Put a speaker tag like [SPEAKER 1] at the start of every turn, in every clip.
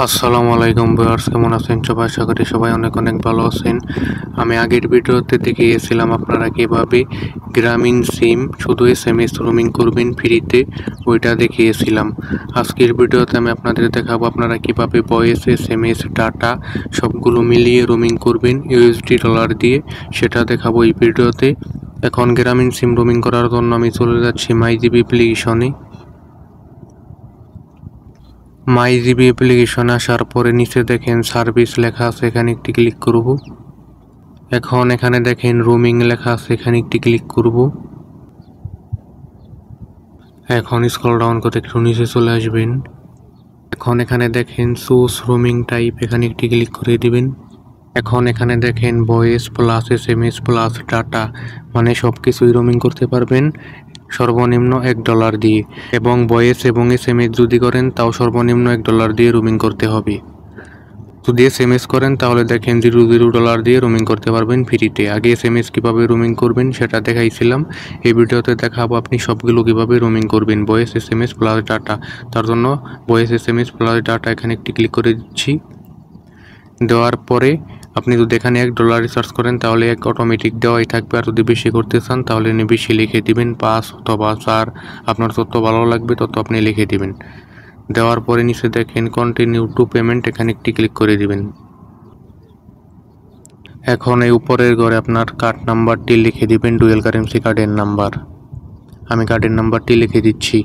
[SPEAKER 1] আসসালামু আলাইকুম ভিউয়ার্স, কেমন আছেন সবাই? আশা করি সবাই অনেক অনেক ভালো আছেন। আমি আগের ভিডিওতে দেখিয়েছিলাম আপনারা কিভাবে গ্রামীণ সিম শুধু এসএমএস রোমিং করবেন ফ্রিতে, ওইটা দেখিয়েছিলাম। আজকের ভিডিওতে আমি আপনাদের দেখাবো আপনারা কিভাবে ভয়েস, এসএমএস, ডাটা সবগুলো মিলিয়ে রোমিং করবেন ইউএসডি ডলার দিয়ে, সেটা দেখাবো এই ভিডিওতে। এখন গ্রামীণ সিম রোমিং করার জন্য আমি চলে যাচ্ছি মাইজিবি অ্যাপ্লিকেশনে। মাইজিবি অ্যাপ্লিকেশন আসার পরে নিচে দেখেন সার্ভিস লেখা আছে, এখানে একটি ক্লিক করব। এখন এখানে দেখেন রোমিং লেখা আছে, এখানে একটি ক্লিক করব। এখন স্ক্রল ডাউন করে একটু নিচে চলে আসবেন। এখন এখানে দেখেন চুজ রোমিং টাইপ, এখানে একটি ক্লিক করে দিবেন। এখন এখানে দেখেন voice plus SMS plus data, মানে সব কিছুই রোমিং করতে পারবেন সর্বনিম্ন $1 দিয়ে, এবং ভয়েস এবং এসএমএস যদি করেন তাও সর্বনিম্ন $1 দিয়ে রোমিং করতে হবে। যদি এসএমএস করেন তাহলে দেখেন $0 দিয়ে রোমিং করতে পারবেন ফ্রিতে। আগে এসএমএস কীভাবে রোমিং করবেন সেটা দেখাইছিলাম, এই ভিডিওতে দেখাবো আপনি সবগুলো কীভাবে রোমিং করবেন ভয়েস, এসএমএস প্লাস ডাটা। তার জন্য ভয়েস, এসএমএস প্লাস ডাটা এখানে একটি ক্লিক করে দিচ্ছি। দেওয়ার পরে আপনি যদি এখানে $1 রিচার্জ করেন তাহলে অটোমেটিক দেওয়াই থাকবে, আর যদি বেশি করতে চান তাহলে বেশি লিখে দিবেন, 5 অথবা 4, আপনার তত ভালো লাগবে তত আপনি লিখে দিবেন। দেওয়ার পরে নিচে দেখেন কন্টিনিউ টু পেমেন্ট, এখানে একটি ক্লিক করে দিবেন। এখন এই উপরের ঘরে আপনার কার্ড নাম্বারটি লিখে দিবেন, ডুয়েল কারেন্সি কার্ডের নাম্বার। আমি কার্ডের নাম্বারটি লিখে দিচ্ছি।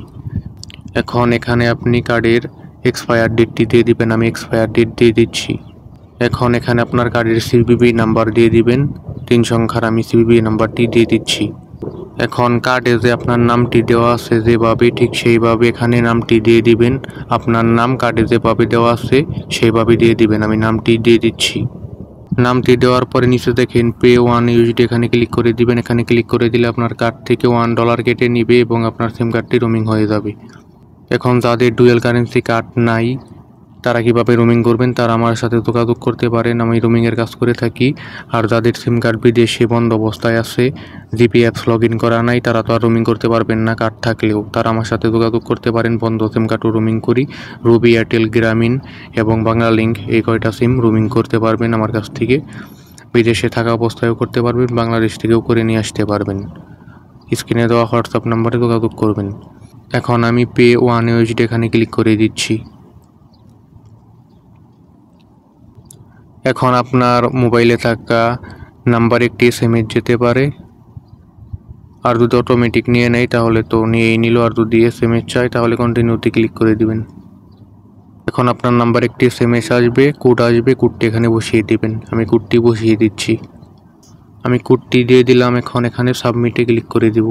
[SPEAKER 1] এখন এখানে আপনি কার্ডের এক্সপায়ার ডেটটি দিয়ে দিবেন, আমি এক্সপায়ার ডেট দিয়ে দিচ্ছি। এখন এখানে আপনার কার্ডের সিভিভি নাম্বার দিয়ে দিবেন, 3 সংখ্যার আমি সিভিভি নাম্বারটি দিয়ে দিচ্ছি। এখন কার্ডে যে আপনার নামটি দেওয়া আছে যেভাবে, ঠিক সেইভাবে এখানে নামটি দিয়ে দিবেন। আপনার নাম কার্ডে যেভাবে দেওয়া আছে সেইভাবে দিয়ে দিবেন, আমি নামটি দিয়ে দিচ্ছি। নামটি দেওয়ার পরে নিচে দেখেন পে $1, এখানে ক্লিক করে দিবেন। এখানে ক্লিক করে দিলে আপনার কার্ড থেকে $1 কেটে নিবে এবং আপনার সিম কার্ডটি রোমিং হয়ে যাবে। এখন যাদের ডুয়েল কারেন্সি কার্ড নাই তারা কিভাবে রোমিং করবেন তারা আমার সাথে যোগাযোগ করতে পারেন, আমি রোমিংয়ের কাজ করে থাকি। আর যাদের সিম কার্ড বিদেশে বন্ধ অবস্থায় আছে, জিপি অ্যাপস লগ ইন করা নাই, তারা তো আর রোমিং করতে পারবেন না কার্ড থাকলেও, তারা আমার সাথে যোগাযোগ করতে পারেন। বন্ধ সিম কার্ডও রোমিং করি, রবি, এয়ারটেল, গ্রামীণ এবং বাংলালিংক, এই কয়টা সিম রোমিং করতে পারবেন আমার কাছ থেকে। বিদেশে থাকা অবস্থায়ও করতে পারবেন, বাংলাদেশ থেকেও করে নিয়ে আসতে পারবেন। স্ক্রিনে দেওয়া হোয়াটসঅ্যাপ নাম্বারে যোগাযোগ করবেন। এখন আমি পে $1 এখানে ক্লিক করে দিচ্ছি। এখন আপনার মোবাইলে থাকা নাম্বার একটি এসএমএস যেতে পারে, আর যদি অটোমেটিক নিয়ে নেয় তাহলে তো নিয়েই নিল, আর যদি এসএমএস চাই তাহলে কন্টিনিউতে ক্লিক করে দিবেন। এখন আপনার নাম্বার একটি এসএমএস আসবে, কোড আসবে, কোডটি এখানে বসিয়ে দিবেন। আমি কোডটি বসিয়ে দিচ্ছি, আমি কোডটি দিয়ে দিলাম। এখন এখানে সাবমিটে ক্লিক করে দিব।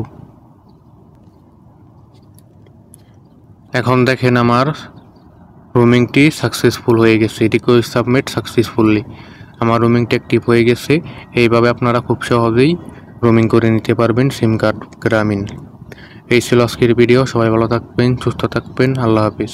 [SPEAKER 1] এখন দেখেন আমার রোমিংটি সাকসেসফুল হয়ে গেছে, রিকোয়েস্ট সাবমিট সাকসেসফুলি, আমার রোমিংটি অ্যাক্টিভ হয়ে গেছে। এইভাবে আপনারা খুব সহজেই রোমিং করে নিতে পারবেন সিম কার্ড গ্রামীণ। এই ছিল আজকের ভিডিও, সবাই ভালো থাকবেন, সুস্থ থাকবেন, আল্লাহ হাফিজ।